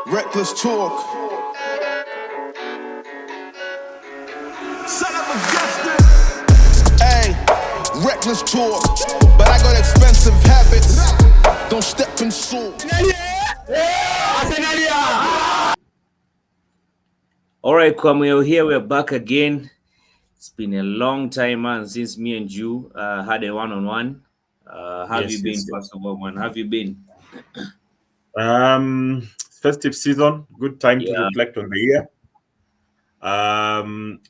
Reckless talk. Son of a bastard. Hey, reckless talk. But I got expensive habits. Don't step in salt. All right, Kwame, here we're back again. It's been a long time, man, since me and you had a one-on-one. How have you been, first of all, man? How have you been? Festive season, good time to Yeah. reflect on the year.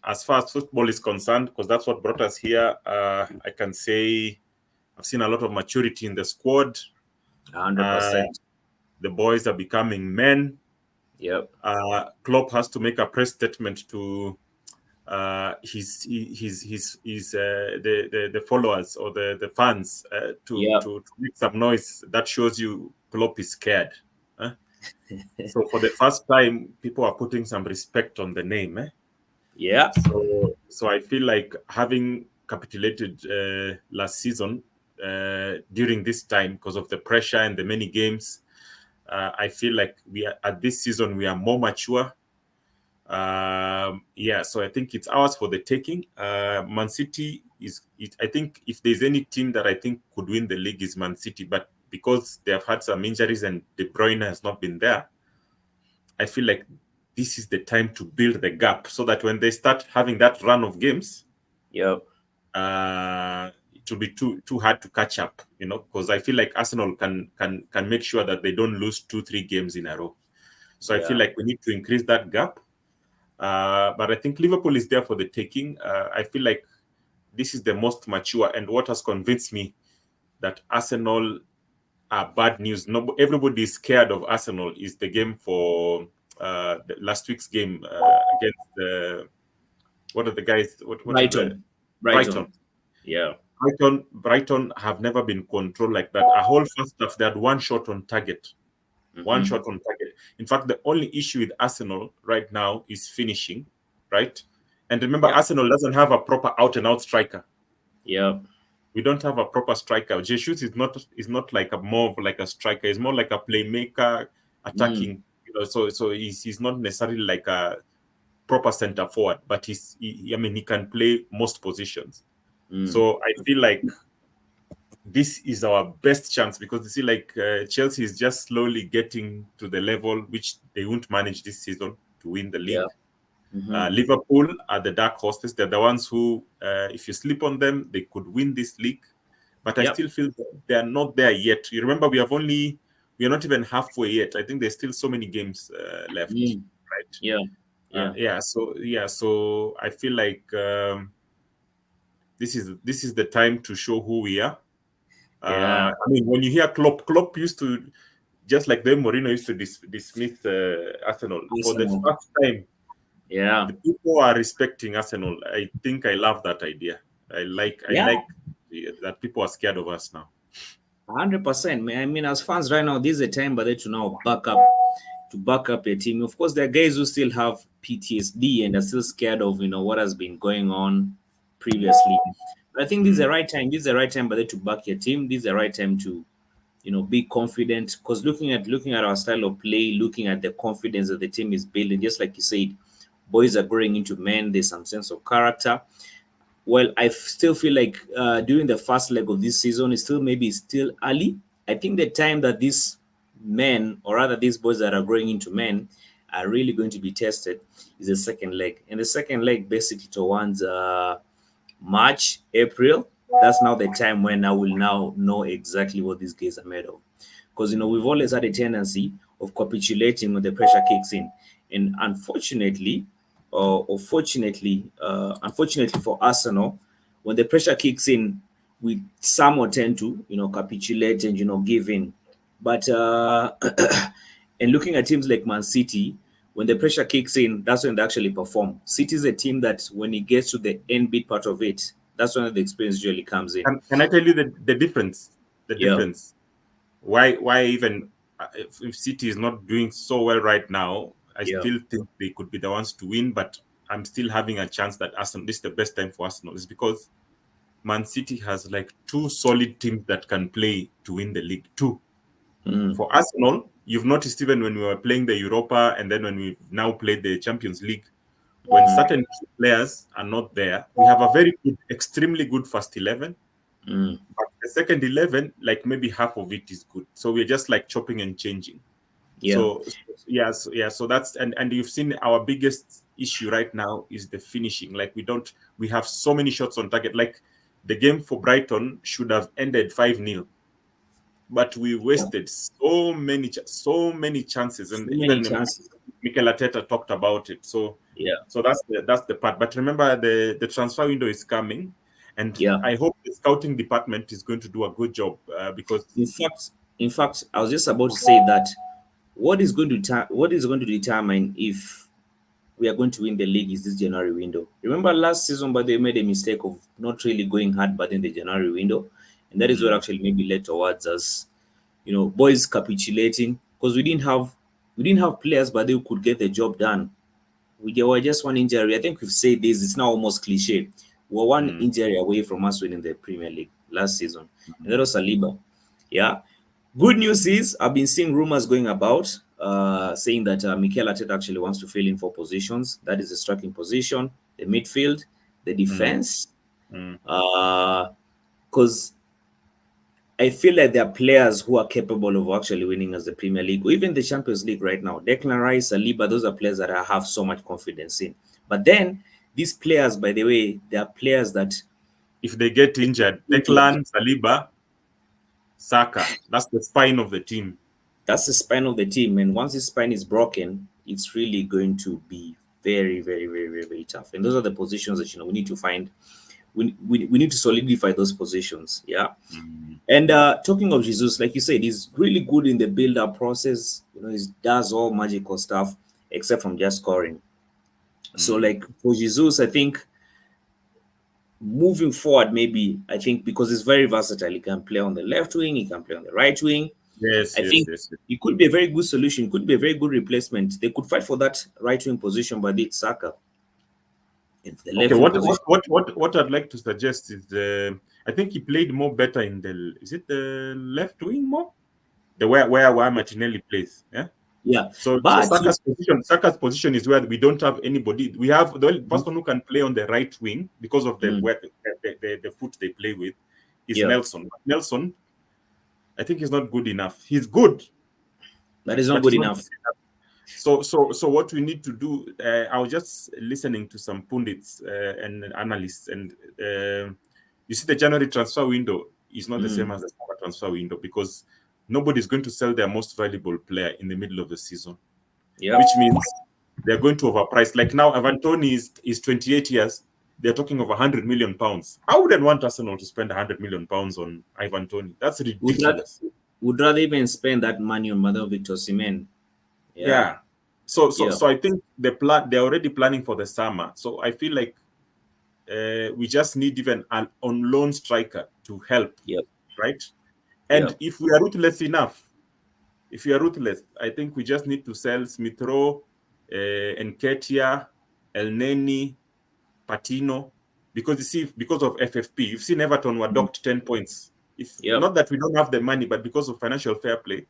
As far as football is concerned, because that's what brought us here, I can say I've seen a lot of maturity in the squad. 100%. The boys are becoming men. Yep. Klopp has to make a press statement to the followers or the fans to make some noise. That shows you Klopp is scared. So for the first time, people are putting some respect on the name. Yeah. So I feel like having capitulated last season during this time because of the pressure and the many games, I feel like at this season we are more mature. So I think it's ours for the taking. Man City I think if there's any team that I think could win the league is Man City, but because they have had some injuries and De Bruyne has not been there, I feel like this is the time to build the gap so that when they start having that run of games, Yep. It will be too hard to catch up, because I feel like Arsenal can make sure that they don't lose 2-3 games in a row. So I feel like we need to increase that gap. But I think Liverpool is there for the taking. I feel like this is the most mature, and what has convinced me that Arsenal are bad news. No, everybody is scared of Arsenal is the game for the last week's game against what are the guys? Brighton. Yeah. Brighton have never been controlled like that. A whole first half, they had one shot on target. One shot on target. In fact, the only issue with Arsenal right now is finishing, right? And remember, Arsenal doesn't have a proper out-and-out striker. Yeah. We don't have a proper striker. Jesus is not like more of like a striker. He's more like a playmaker, attacking. So he's not necessarily like a proper center forward, but he can play most positions. So I feel like this is our best chance because you see, like Chelsea is just slowly getting to the level which they won't manage this season to win the league. Liverpool are the dark horses. They're the ones who, if you sleep on them, they could win this league. But I still feel they are not there yet. You remember, we are not even halfway yet. I think there's still so many games left, right? So I feel like this is the time to show who we are. I mean, when you hear Klopp used to, just like Mourinho used to dismiss Arsenal for the first time. Yeah, the people are respecting Arsenal. I think I love that idea. I like that people are scared of us now. 100%, man. I mean, as fans right now, this is a time by to now back up a team. Of course, there are guys who still have PTSD and are still scared of what has been going on previously. But I think this is the right time. This is the right time by to back your team. This is the right time to be confident. Because looking at our style of play, looking at the confidence that the team is building, just like you said, boys are growing into men. There's some sense of character. Well, I still feel like during the first leg of this season, it's still early. I think the time that these men, or rather these boys that are growing into men, are really going to be tested is the second leg. And the second leg, basically towards March, April, that's now the time when I will now know exactly what these guys are made of. Because, we've always had a tendency of capitulating when the pressure kicks in. And unfortunately for Arsenal, when the pressure kicks in, we somewhat tend to, capitulate and, give in. But and looking at teams like Man City, when the pressure kicks in, that's when they actually perform. City is a team that when it gets to the end bit part of it, that's when the experience usually comes in. Can I tell you the difference? The difference. Why even if City is not doing so well right now, I still think they could be the ones to win, but I'm still having a chance that Arsenal, this is the best time for Arsenal, is because Man City has like two solid teams that can play to win the league. Two. For Arsenal, You've noticed even when we were playing the Europa and then when we now played the Champions League, when certain key players are not there, we have a very good, extremely good first 11. But the second 11, like maybe half of it is good. So we're just like chopping and changing. Yeah. So that's and you've seen our biggest issue right now is the finishing. Like we have so many shots on target. Like the game for Brighton should have ended 5-0. But we wasted so many chances, and So many even chances. Mikel Arteta talked about it. So that's the part. But remember, the transfer window is coming, and I hope the scouting department is going to do a good job because In fact, I was just about to say that what is going to determine if we are going to win the league is this January window. Remember last season, but they made a mistake of not really going hard, but in the January window, and that is what actually maybe led towards us, boys capitulating because we didn't have players, but they could get the job done. We were just one injury. I think we've said this. It's now almost cliche. We were one injury away from us winning the Premier League last season, and that was Saliba. Yeah. Good news is I've been seeing rumors going about saying that Mikel Arteta actually wants to fill in 4 positions. That is the striking position, the midfield, the defense. Because I feel like there are players who are capable of actually winning as the Premier League or even the Champions League right now. Declan Rice, Saliba, those are players that I have so much confidence in. But then these players, by the way, they are players that if they get injured, Declan, Saliba, Saka, that's the spine of the team. That's the spine of the team. And once the spine is broken, it's really going to be very, very, very, very, very tough. And those are the positions that we need to find. We need to solidify those positions. Yeah. And talking of Jesus, like you said, he's really good in the build-up process. He does all magical stuff except from just scoring. So, like for Jesus, I think moving forward, maybe I think because he's very versatile, he can play on the left wing, he can play on the right wing. Yes, I think it could be a very good solution. It could be a very good replacement. They could fight for that right wing position, but it's Saka. Okay, what I'd like to suggest is I think he played more better in the left wing more, the where Martinelli plays. Yeah. Yeah. So But Saka's position is where we don't have anybody. We have the only person who can play on the right wing because of the foot they play with is Nelson. Nelson, I think he's not good enough. He's good, but he's not good enough. So what we need to do, I was just listening to some pundits and analysts, and you see the January transfer window is not the same as the summer transfer window because nobody's going to sell their most valuable player in the middle of the season, which means they're going to overprice. Like now, Ivan Toney is 28 years. They're talking of 100 million pounds. I wouldn't want Arsenal to spend 100 million pounds on Ivan Toney. That's ridiculous. Would rather even spend that money on Mother Victor Osimhen. Yeah. So I think they're already planning for the summer. So I feel like we just need even an on loan striker to help. Right. And if we are ruthless enough, I think we just need to sell Smith Rowe, Nketiah, El Neni, Patino, because you see, because of FFP, you've seen Everton were docked 10 points. Not that we don't have the money, but because of financial fair play,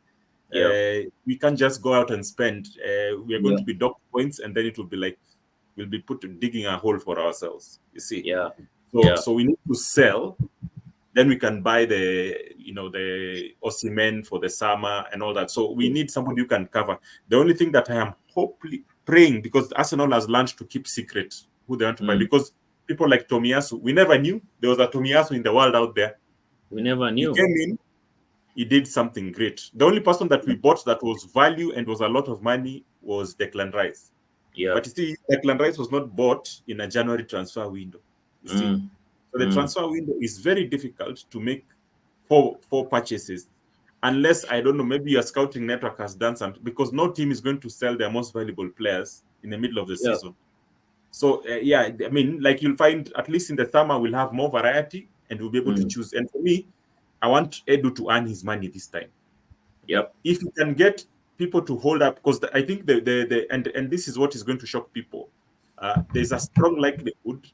we can't just go out and spend. We are going to be docked points, and then it will be like we'll be digging a hole for ourselves. You see? So we need to sell. Then we can buy the Osimhen for the summer and all that. So we need somebody who can cover. The only thing that I am hopefully praying, because Arsenal has learned to keep secret who they want to buy, because people like Tomiyasu, we never knew there was a Tomiyasu in the world out there. We never knew. He came in, he did something great. The only person that we bought that was value and was a lot of money was Declan Rice. But you see, Declan Rice was not bought in a January transfer window. You see? So the transfer window is very difficult to make four purchases, unless, I don't know, maybe your scouting network has done something, because no team is going to sell their most valuable players in the middle of the season. So, I mean, like you'll find, at least in the summer, we'll have more variety and we'll be able to choose. And for me, I want Edu to earn his money this time. If you can get people to hold up, because I think and this is what is going to shock people. There's a strong likelihood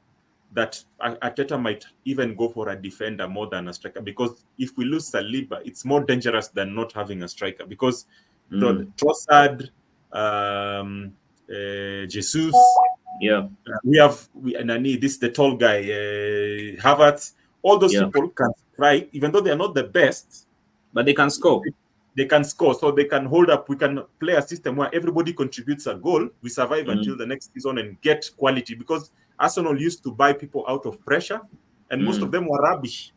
that Arteta might even go for a defender more than a striker, because if we lose Saliba, it's more dangerous than not having a striker, because So Trossard, Jesus. Yeah. And I need this the tall guy, Havertz. All those Yeah. people can strike, even though they are not the best. But they can score. They can score, so they can hold up. We can play a system where everybody contributes a goal. We survive until the next season and get quality, because Arsenal used to buy people out of pressure, and most of them were rubbish.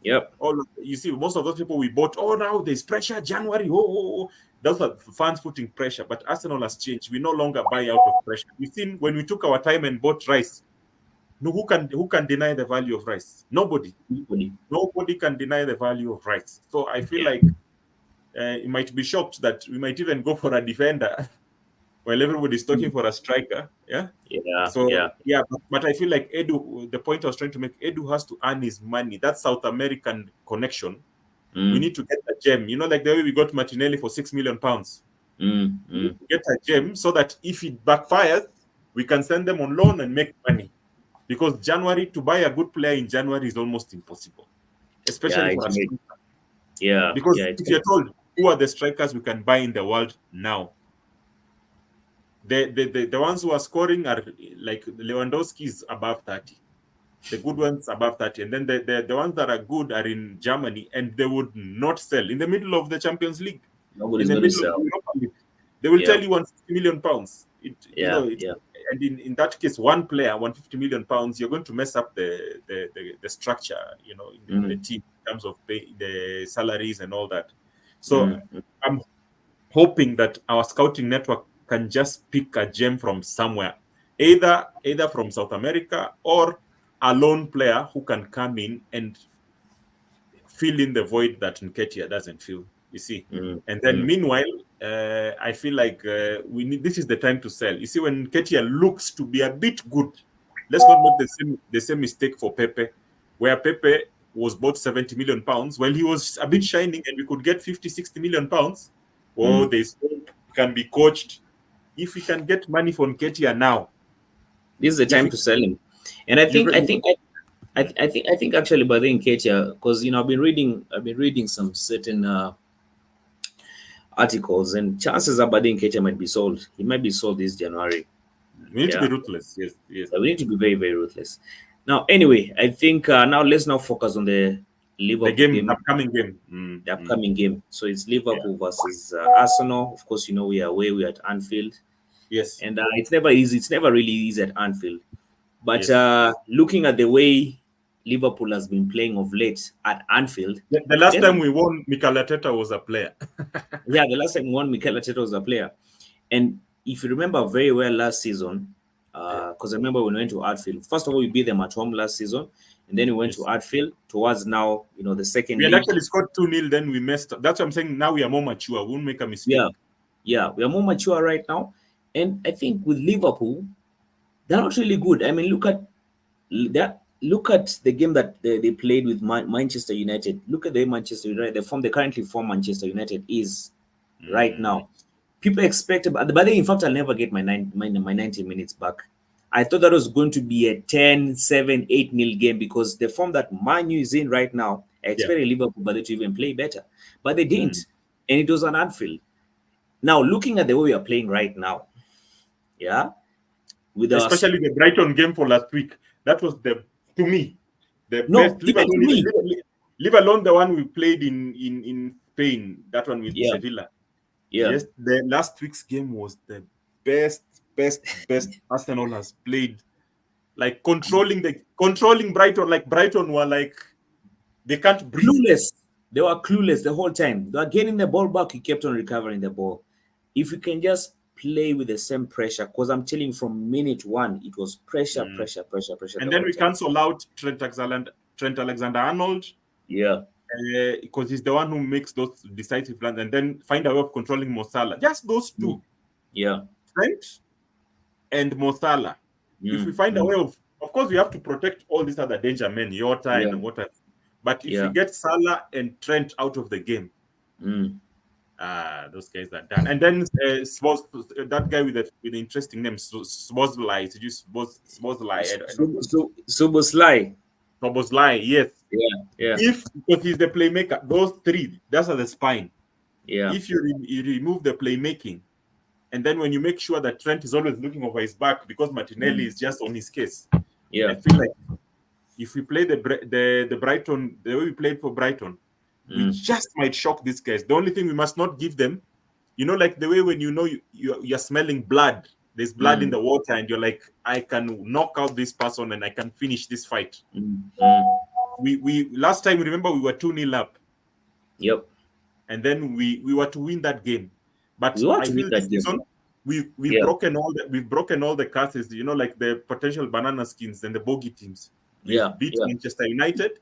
Yep. You see, most of those people we bought, now there's pressure, January, those are fans putting pressure. But Arsenal has changed. We no longer buy out of pressure. You've seen when we took our time and bought Rice. No, who can deny the value of Rice? Nobody. Nobody can deny the value of Rice. So I feel like you might be shocked that we might even go for a defender while everybody's talking for a striker. Yeah. But I feel like Edu, the point I was trying to make, Edu has to earn his money. That South American connection. We need to get a gem. Like the way we got Martinelli for £6 million. We need to get a gem so that if it backfires, we can send them on loan and make money. Because January, to buy a good player in January is almost impossible, especially for a striker. Yeah. Because if you're told who are the strikers we can buy in the world now, the ones who are scoring are like Lewandowski is above 30. The good ones above 30. And then the ones that are good are in Germany, and they would not sell in the middle of the Champions League. Nobody's going to sell. Of the Europa League. They will tell you £150 million. And in that case, one player, £150 million, you're going to mess up the structure, in the team in terms of the salaries and all that. So I'm hoping that our scouting network can just pick a gem from somewhere, either from South America or a lone player who can come in and fill in the void that Nketiah doesn't fill. You see, and then meanwhile, I feel like this is the time to sell. You see, when Nketiah looks to be a bit good, let's not make the same mistake for Pepe, where Pepe was bought £70 million while he was a bit shining, and we could get £50-60 million. There's hope, can be coached. If we can get money for Nketiah now, this is the time to sell him. And I think actually by then Nketiah, because I've been reading some certain articles, and chances are Badin Nketiah might be sold. He might be sold this January. We need to be ruthless. Yes. We need to be very, very ruthless. Now, anyway, I think let's now focus on the Liverpool game. Upcoming game. The upcoming game. So it's Liverpool versus Arsenal. Of course, we are away. We're at Anfield. Yes. And it's never easy. It's never really easy at Anfield. But looking at the way Liverpool has been playing of late at Anfield. The last time we won, Mikel Arteta was a player. The last time we won, Mikel Arteta was a player. And if you remember very well last season, because I remember when we went to Anfield, first of all, we beat them at home last season, and then we went to Anfield towards now, the second We had league. actually scored 2-0, then we messed up. That's what I'm saying. Now we are more mature. We won't make a mistake. Yeah, we are more mature right now. And I think with Liverpool, they're not really good. I mean, look at the game that they played with Manchester United. Look at the Manchester United, the form they currently form Manchester United is right now. People expect, but then in fact, I'll never get my 90 minutes back. I thought that was going to be a 10-7, 8-0 game, because the form that Man U is in right now, I expected Liverpool to even play better. But they didn't. And it was an Anfield. Now, looking at the way we are playing right now, especially the Brighton game for last week, that was the best. Leave alone the one we played in Spain, that one with Sevilla. Yes, the last week's game was the best Arsenal has played. Like controlling Brighton, like Brighton were like they can't breathe. Clueless. They were clueless the whole time. They were getting the ball back. You kept on recovering the ball. If you can just play with the same pressure, because I'm telling you, from minute one, it was pressure. And then we cancel out Trent Alexander-Arnold. Because he's the one who makes those decisive runs, and then find a way of controlling Mo Salah. Just those two. Trent and Mo Salah. If we find a way of course, we have to protect all these other danger men, Yota and whatever. But if you get Salah and Trent out of the game, those guys are done. And then that guy with the interesting name, Szoboszlai. Did you Szoboszlai, yes. Yeah. Because he's the playmaker, those three, that's at the spine. Yeah. If you remove the playmaking, and then when you make sure that Trent is always looking over his back because Martinelli is just on his case, I Yeah. feel like if we play the Brighton the way we played for Brighton, we Mm. just might shock these guys. The only thing we must not give them, like the way when you're smelling blood, there's blood in Mm. the water, and you're like, I can knock out this person and I can finish this fight. Mm. Mm. We last time, remember, we were 2-0 up, Yep. and then we were to win that game. But We want I to win feel this that game. season we've Yeah. broken all the curses, like the potential banana skins and the bogey teams. We've Yeah. beat Yeah. Manchester United.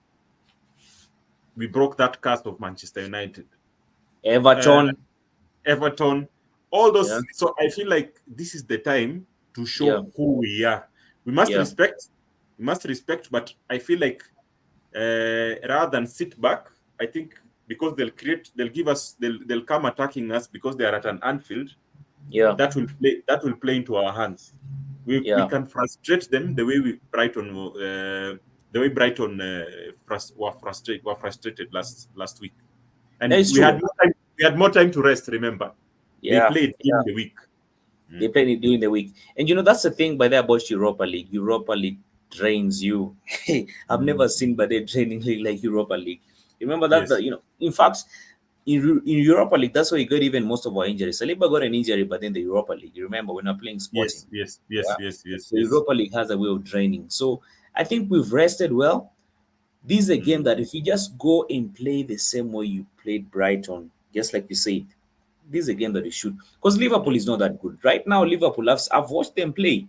We broke that curse of Manchester United. Everton. Everton, all Yeah. those. So I feel like this is the time to Yeah. show who we are. We must Yeah. respect. We must respect, but I feel like rather than sit back, I think because they'll come attacking us because they are at an Anfield. Yeah. That will play into our hands. We Yeah. can frustrate them the way Brighton were frustrated last week, That and is we had true. more time. We had more time to rest. Remember, they Yeah. played Yeah. in the week. They played it during the week. And that's the thing by that about Europa League. Europa League drains you. I've never seen by the training league like Europa League. Remember that, Yes, in fact, in Europa League, that's where you got even most of our injuries. Saliba got an injury, but then the Europa League, you remember, we're not playing Sporting. yes, yes, Yeah. yes, yes, yes, So yes. Europa League has a way of draining. So I think we've rested well. This is a game that if you just go and play the same way you played Brighton, just like you said, this is a game that you should. Because Liverpool is not that good. Right now, Liverpool, I've watched them play.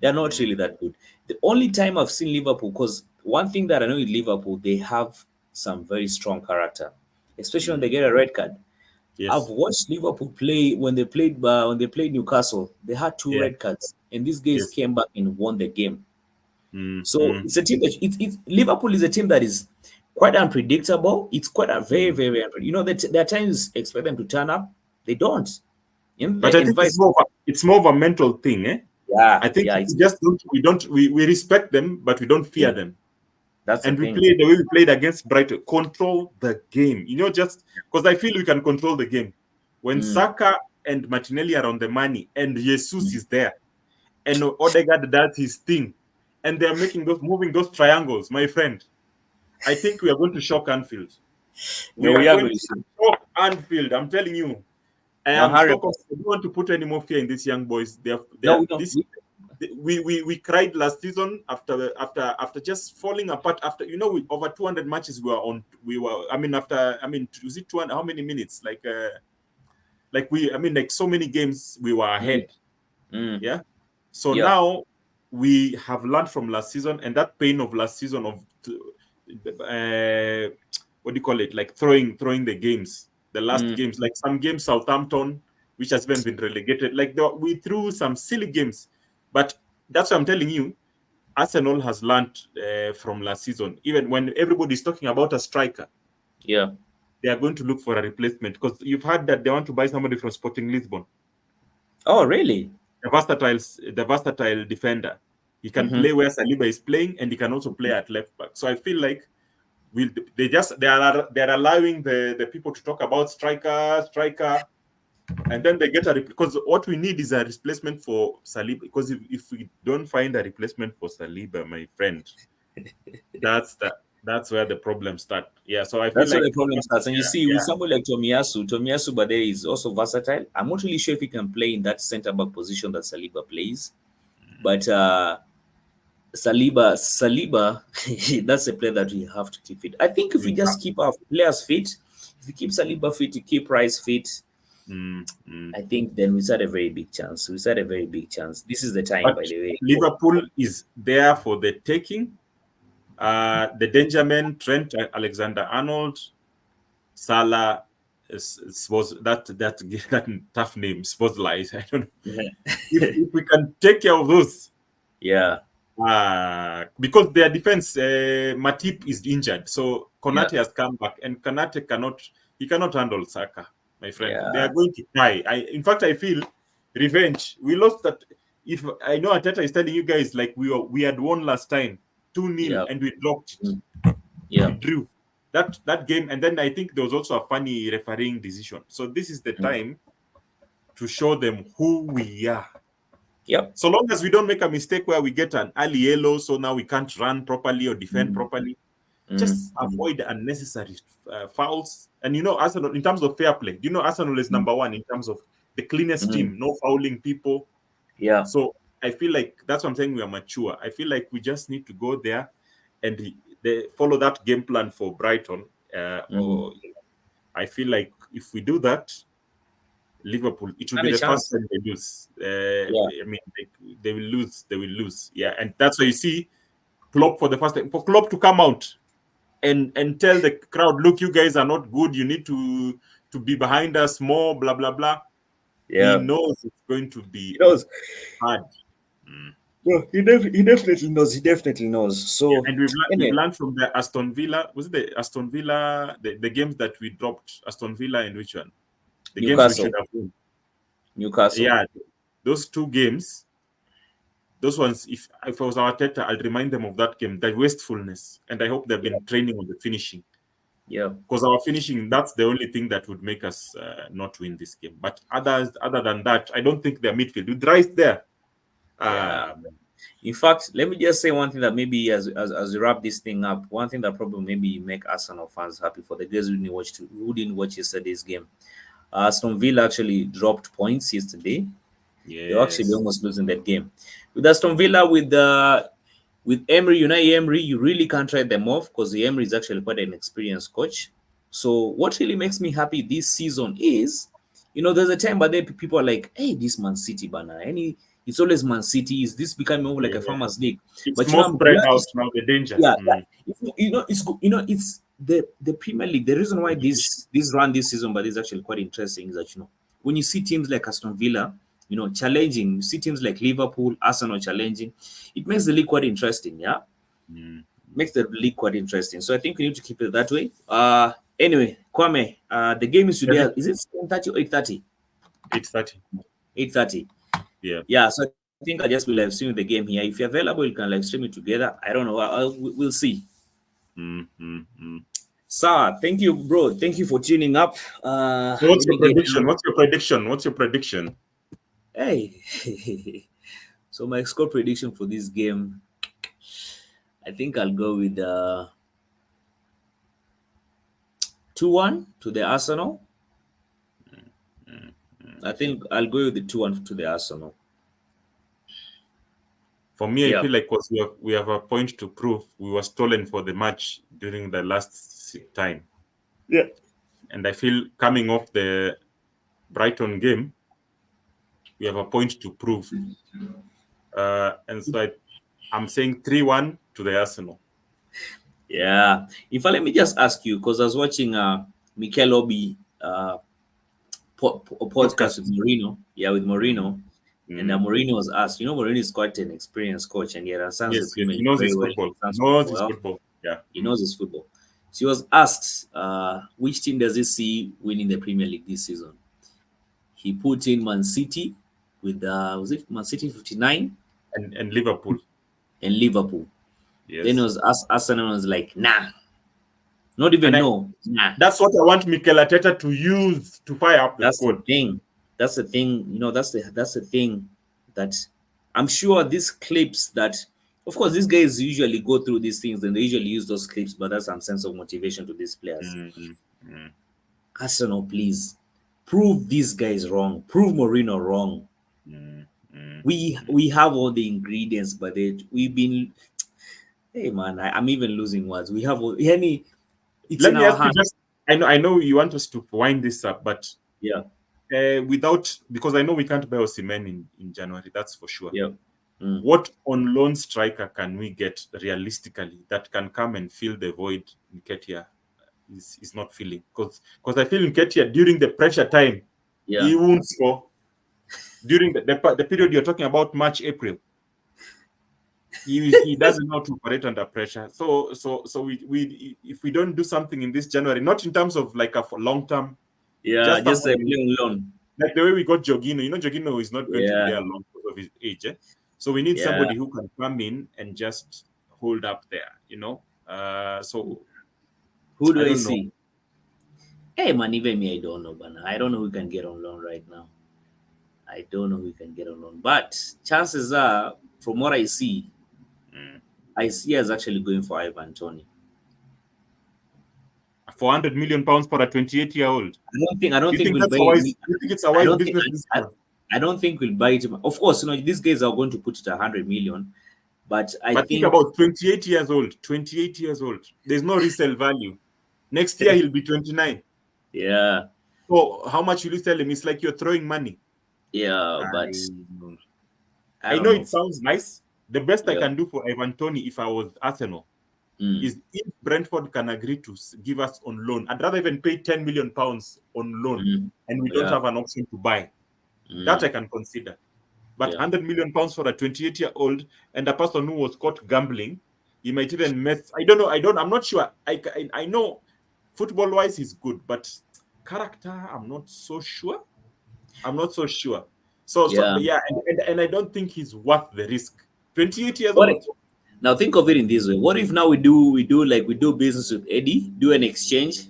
They're not really that good. The only time I've seen Liverpool, because one thing that I know with Liverpool, they have some very strong character, especially when they get a red card. I've Yes, watched Liverpool play when they played Newcastle. They had two yeah, red cards, and these guys yes. came back and won the game. Mm, So mm, it's a team that Liverpool is a team that is quite unpredictable. It's quite a very, mm. very, very there are times expect them to turn up. They don't. But I And think it's vice. more of a mental thing, eh? Yeah, I think yeah, we just we respect them, but we don't fear yeah. them. That's the And we thing. play the way we played against Brighton. Control the game. Just because I feel we can control the game. When Mm, Saka and Martinelli are on the money and Jesus mm. is there and Odegaard does his thing and they're moving those triangles, my friend, I think we are going to shock Anfield. No, We are we are going going to to see. shock Anfield. I'm telling you. I No, am so 100%. confident. I don't want to put any more fear in these young boys. No, we don't. We cried last season after just falling apart. After with over 200 matches we were. I mean, was it 200? How many minutes? Like so many games we were Mm, ahead. mm. Yeah. So Yeah. now we have learned from last season, and that pain of last season of what do you call it? Like throwing the games, the last Mm, games, like some games, Southampton, which has been relegated. Like we threw some silly games, but that's what I'm telling you. Arsenal has learned from last season. Even when everybody's talking about a striker, yeah. they are going to look for a replacement because you've heard that they want to buy somebody from Sporting Lisbon, Oh, really? the versatile defender. He can Mm-hmm. play where Saliba is playing, and he can also play at left back. So I feel like they're allowing the people to talk about striker, and then they get because what we need is a replacement for Saliba. Because if we don't find a replacement for Saliba, my friend, that's where the problem start. Yeah, so I feel That's where like the problem starts. And you see, with yeah, somebody like Tomiyasu, but there is also versatile. I'm not really sure if he can play in that centre back position that Saliba plays. But Saliba, that's a player that we have to keep fit. I think if we we just keep our players fit, if we keep Saliba fit, to keep Rice fit, I think then we start a very big chance. We start a very big chance. This is the time, but by the way. Liverpool is there for the taking. The danger men, Trent Alexander-Arnold, Salah, was that tough name, Spotlight. I don't know. If we can take care of those, Yeah, because their defense, Matip is injured, so yeah, Konate has come back, and Konate cannot handle Saka, my friend. They yeah, are going to try. In fact, I feel revenge. We lost that. If I know Ateta is telling you guys like we had won last time 2-0 yeah, and we dropped it. mm, We yeah. drew. that game, and then I think there was also a funny refereeing decision. So this is the time to show them who we are. Yep. So long as we don't make a mistake where we get an early yellow, so now we can't run properly or defend properly, just avoid unnecessary fouls. And Arsenal, in terms of fair play, Arsenal is number one in terms of the cleanest team, no fouling people. Yeah. So I feel like that's what I'm saying. We are mature. I feel like we just need to go there and they follow that game plan for Brighton. Or I feel like if we do that, Liverpool, it will be the first time they lose. I mean, they will lose. They will lose. Yeah, and that's why you see Klopp for the first time. For Klopp to come out and tell the crowd, look, you guys are not good. You need to be behind us more. Blah blah blah. Yeah. He knows it's going to be hard. Yeah, he definitely knows. He definitely knows. So, yeah, and we've learned from the Aston Villa. Was it the Aston Villa? The games that we dropped, Aston Villa and which one? The Newcastle. games we should have won. Newcastle. Yeah, those two games. Those ones, if I was Arteta, I'll remind them of that game, the wastefulness, and I hope they've been training on the finishing. Yeah, because our finishing, that's the only thing that would make us not win this game. But other than that, I don't think their midfield with Rice there. In fact, let me just say one thing that maybe as we wrap this thing up, one thing that probably maybe make Arsenal fans happy for the guys who didn't watch yesterday's game. Aston Villa actually dropped points yesterday. Yes. They were actually almost losing that game. With Aston Villa, with Emery, Emery, you really can't write them off because the Emery is actually quite an experienced coach. So what really makes me happy this season is, there's a time, but then people are like, hey, this Man City banner, it's always Man City. Is this becoming more like a farmers league? It's but more spread out now. The danger. Yeah, it's good. It's the Premier League. The reason why this run this season, but it's actually quite interesting, is that when you see teams like Aston Villa, challenging, you see teams like Liverpool, Arsenal challenging, it makes the league quite interesting. Yeah, makes the league quite interesting. So I think we need to keep it that way. Anyway, Kwame, the game is today. Is it 7:30 or 8:30? 8:30. 8:30. Yeah. So I think I just will live stream the game here. If you're available, you can live stream it together. I don't know. We'll see. Sir, thank you, bro. Thank you for tuning up. So what's your prediction? Hey, so my score prediction for this game, I think I'll go with 2-1 to the Arsenal. I think I'll go with the 2-1 to the Arsenal. For me, I feel like because we have a point to prove. We were stolen for the match during the last time. Yeah. And I feel coming off the Brighton game, we have a point to prove. And so I'm saying 3-1 to the Arsenal. Yeah. In fact, let me just ask you, because I was watching Mikel Obi podcast with Mourinho. Yeah, with Mourinho. And Mourinho was asked, Mourinho is quite an experienced coach, and he understands the Premier League. He knows his football. He knows his football. So he was asked, which team does he see winning the Premier League this season? He put in Man City with, was it Man City 59? And Liverpool. And Liverpool. Yes. Then it was Arsenal was like, nah. Not even no. Nah. That's what I want Mikel Arteta to use to fire up the squad. That's the thing. That's the thing that I'm sure these clips that, of course, these guys usually go through these things and they usually use those clips, but that's some sense of motivation to these players. Arsenal, please prove these guys wrong. Prove Mourinho wrong. We have all the ingredients, but we've been. Hey man, I'm even losing words. We have all any. It's Let in me our ask hands. you just. I know you want us to wind this up, but yeah. Because I know we can't buy Osimhen in January, that's for sure. Yeah. What on loan striker can we get realistically that can come and fill the void Nketiah is not filling? Because I feel Nketiah during the pressure time, he won't score. During the period you're talking about, March, April, he doesn't know to operate under pressure. So we if we don't do something in this January, not in terms of like a long term. Yeah, just a playing loan. Like the way we got Jorginho. Jorginho is not going to be there long because of his age. So we need somebody who can come in and just hold up there, So Who do I I don't know. see? Hey man, even me, I don't know, but I don't know who can get on loan right now. I don't know who can get on loan, but chances are, from what I Mm. see us actually going for Ivan Tony. 400 million pounds for a 28-year-old. I don't You think think we'll that's buy. a wise? You think it's a I wise don't think. business this I, one? I don't think we'll buy it. Of course, these guys are going to put it 100 million, but I But think think about 28 years old. 28 years old. There's no resale value. Next year he'll be 29. yeah, So how much will you sell him? It's like you're throwing money. yeah, but I, I I don't know know. it sounds nice. The best I Yeah. can do for Ivan Toney if I was Arsenal Mm, is if Brentford can agree to give us on loan. I'd rather even pay 10 million pounds on loan and we don't yeah. have an option to buy. That I Mm, can consider. But yeah. 100 million pounds for a 28-year-old and a person who was caught gambling, he might even mess. I don't know. I'm not sure. I know football wise he's good, but character, I'm not so sure. I'm not so sure. So Yeah. yeah, and I don't think he's worth the risk. 28 years What? old. Now think of it in this way. What if now we do business with Eddie, do an exchange.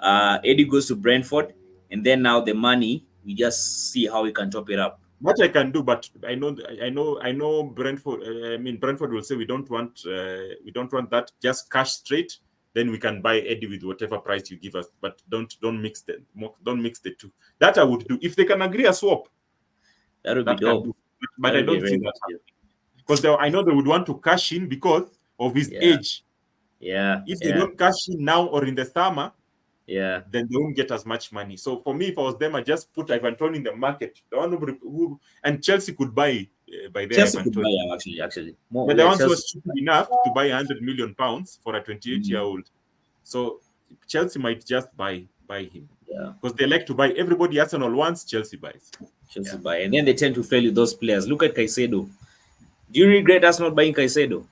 Eddie goes to Brentford, and then now the money we just see how we can top it up. What I can do, but I know Brentford. I mean, Brentford will say we don't want that. Just cash straight. Then we can buy Eddie with whatever price you give us. But don't mix the two. That I would do if they can agree a swap. That would be That can dope. do. But That I would be a don't see very that good deal. happening because I know they would want to cash in because of his Yeah. age. Yeah. If they Yeah. don't cash in now or in the summer, Yeah. then they won't get as much money. So for me, if I was them, I just put Ivan Toney in the market. The one who and Chelsea could buy by their Chelsea Ivan could buy Toney. him actually. More, But the yeah, ones who are Chelsea. stupid enough to buy 100 million pounds for a 28-year-old. So Chelsea might just buy him Yeah. because they like to buy. Everybody Arsenal wants, Chelsea buys. Chelsea Yeah. buy. And then they tend to fail with those players. Look at Caicedo. Do you regret us not buying Caicedo?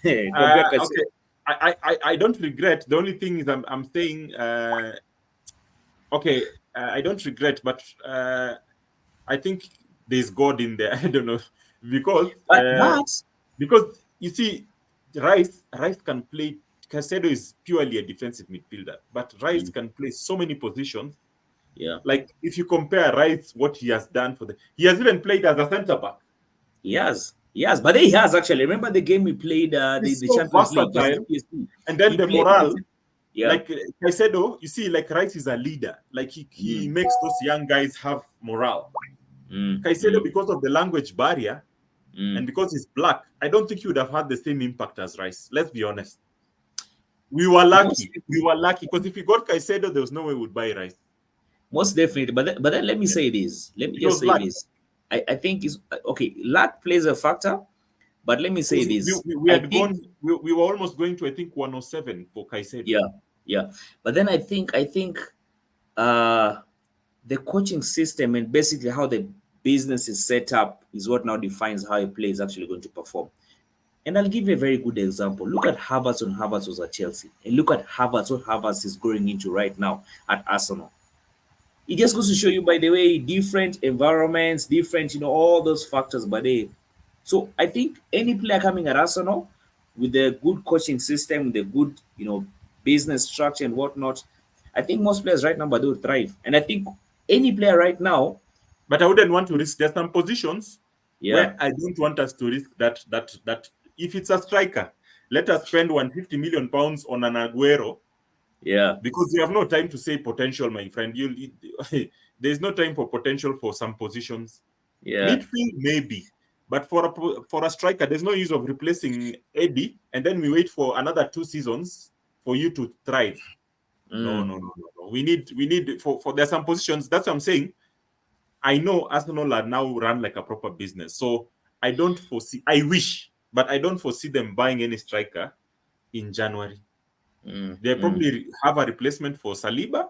Compare Okay. Caicedo. I don't regret. The only thing is I'm saying okay. I don't regret, but I think there's God in there. I don't know because But uh, because you see, Rice can play. Casedo is purely a defensive midfielder, but Rice Mm, can play so many positions. yeah. Like if you compare Rice, what he has done he has even played as a centre back. He has. He has. But then he has actually. Remember the game we played He's the so Champions League versus versatile, PSG? and then He the played in the morale. same. Yeah. Like Caicedo, you see, like Rice is a leader. Like he Mm, makes those young guys have morale. mm, Caicedo, mm, because of the language barrier and mm. because he's black, I don't think he would have had the same impact as Rice. Let's be honest. We were Most lucky. We definitely. were lucky because if we got Caicedo, there was no way we'd buy Rice. Most definitely. But then let me Yeah. say this. Let me It just was say luck. this. I think is okay. Luck plays a factor, but let me say Because this. we I had think gone, we were almost going to, I think, 107 for Caicedo. yeah, yeah. But then I think uh the coaching system and basically how the business is set up is what now defines how a player is actually going to perform. And I'll give you a very good example. Look at Havertz when Havertz was at Chelsea, and look at Havertz what Havertz is going into right now at Arsenal. It just goes to show you, by the way, different environments, different, all those factors. So I think any player coming at Arsenal with a good coaching system, with a good, business structure and whatnot, I think most players right now, but they will thrive. And I think any player right now, But I wouldn't want to risk. There's some positions yeah, where I don't want us to risk that if it's a striker, let us spend 150 million pounds on an Aguero yeah, because you have no time to say potential, my friend. There's no time for potential for some positions. yeah, Midfield maybe, but for a striker, there's no use of replacing Eddie and then we wait for another 2 seasons for you to thrive. No, mm, no, no, no, no. We need for there's some positions. That's what I'm saying. I know Arsenal are now run like a proper business, so I don't foresee. I wish, but I don't foresee them buying any striker in January. mm, They mm, probably have a replacement for Saliba,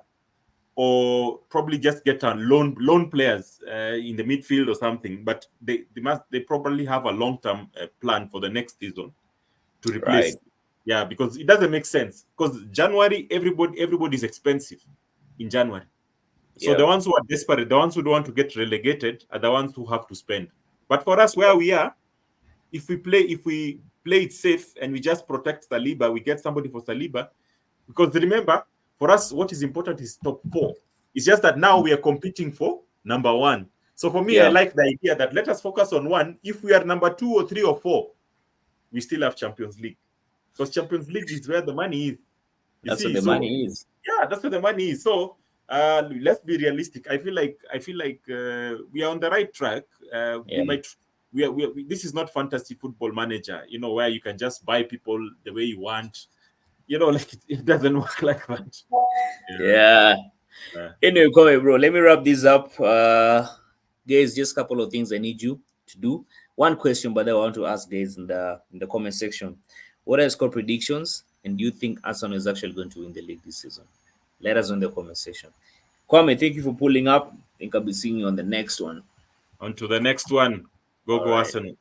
or probably just get a loan players in the midfield or something. But they probably have a long term plan for the next season to right, replace. Yeah, because it doesn't make sense. Because January, everybody's expensive in January. So yeah, the ones who are desperate, the ones who don't want to get relegated, are the ones who have to spend. But for us, where we are, if we play it safe and we just protect Saliba, we get somebody for Saliba. Because remember, for us, what is important is top 4. It's just that now we are competing for number 1. So for me, I like the idea that let us focus on 1. If we are number 2 or 3 or 4, we still have Champions League. Because Champions League is where the money is. That's where the money is. Yeah, that's where the money is. So let's be realistic. I feel like we are on the right track. This is not fantasy football manager, where you can just buy people the way you want. Like it doesn't work like that. Yeah. Anyway, go ahead, bro. Let me wrap this up. Guys, just a couple of things I need you to do. One question, but I want to ask guys in the comment section. What are your score predictions? And do you think Arsenal is actually going to win the league this season? Let us know in the comment section. Kwame, thank you for pulling up. I think I'll be seeing you on the next one. On to the next one. Go All right. Arsenal.